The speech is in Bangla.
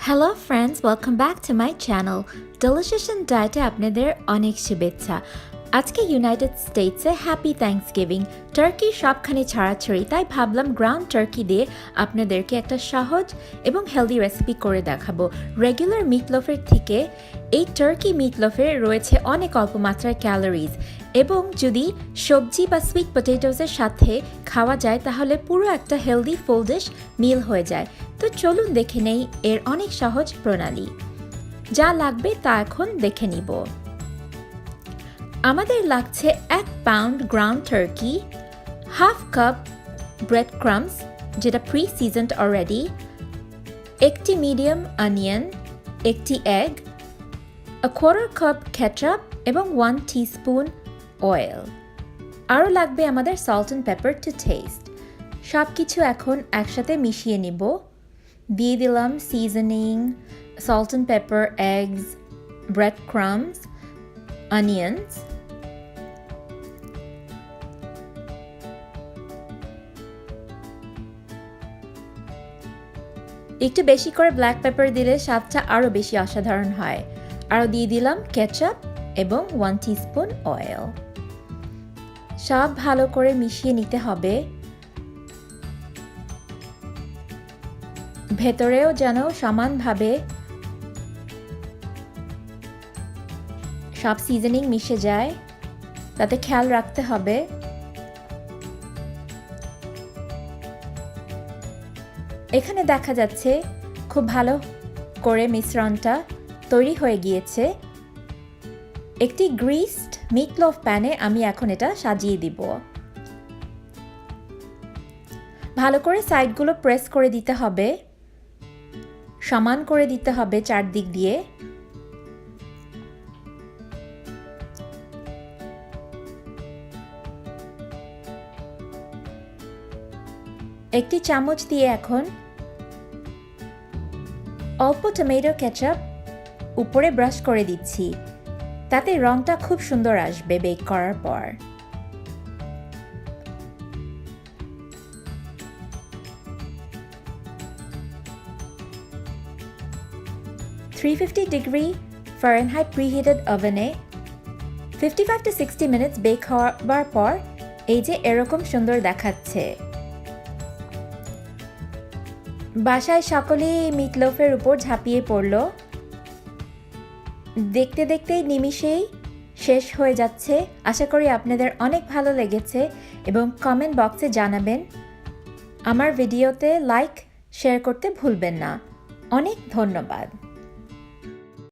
Hello friends, welcome back to my channel. Delicious and ডায়েটে আপনাদের অনেক শুভেচ্ছা। আজকে ইউনাইটেড স্টেটসে হ্যাপি থ্যাঙ্কসগিভিং, টার্কি সবখানে ছড়াছড়ি, তাই ভাবলাম গ্রাউন্ড টার্কি দিয়ে আপনাদেরকে একটা সহজ এবং হেলদি রেসিপি করে দেখাবো। রেগুলার মিটলোফের থেকে এই টার্কি মিটলোফে রয়েছে অনেক অল্প মাত্রার ক্যালোরিজ, এবং যদি সবজি বা সুইট পটেটোসের সাথে খাওয়া যায় তাহলে পুরো একটা হেলদি ফুল ডিশ মিল হয়ে যায়। তো চলুন দেখে নেই এর অনেক সহজ প্রণালী। যা লাগবে তা এখন দেখে নিব। আমাদের লাগছে 1 pound ground turkey, half cup bread crumbs যেটা প্রি সিজনড অলরেডি, একটি মিডিয়াম অনিয়ন, একটি egg, a quarter cup ketchup এবং 1 টিস্পুন অয়েল। আরও লাগবে আমাদের salt and pepper to taste. সব কিছু এখন একসাথে মিশিয়ে নিব। দিয়ে দিলাম seasoning, salt and pepper, eggs, bread crumbs, onions. একটু বেশি করে ব্ল্যাক পেপার দিলে স্বাদটা আরও বেশি অসাধারণ হয়। আরও দিয়ে দিলাম কেচাপ এবং 1 টিস্পুন অয়েল। সব ভালো করে মিশিয়ে নিতে হবে। ভেতরেও যেন সমানভাবে সব সিজনিং মিশে যায়, তাতে খেয়াল রাখতে হবে। এখানে দেখা যাচ্ছে খুব ভালো করে মিশ্রণটা তৈরি হয়ে গিয়েছে। একটি গ্রিসড মিটলোফ প্যানে আমি এখন এটা সাজিয়ে দিব। ভালো করে সাইডগুলো প্রেস করে দিতে হবে, সমান করে দিতে হবে চারদিক দিয়ে। একটি চামচ দিয়ে এখন অল্প টমেটো কেচাপ উপরে ব্রাশ করে দিচ্ছি, তাতে রংটা খুব সুন্দর আসবে বেক করার পর। $350 ফারেনহাইট প্রিহিটেড ওভেনে 55 to 60 মিনিটস বেক হওয়ার পর এই যে এরকম সুন্দর দেখাচ্ছে। বাসায় সকলেই মিটলোফের উপর ঝাঁপিয়ে পড়ল। দেখতে দেখতেই নিমিষেই শেষ হয়ে যাচ্ছে। আশা করি আপনাদের অনেক ভালো লেগেছে এবং কমেন্ট বক্সে জানাবেন। আমার ভিডিওতে লাইক শেয়ার করতে ভুলবেন না। অনেক ধন্যবাদ।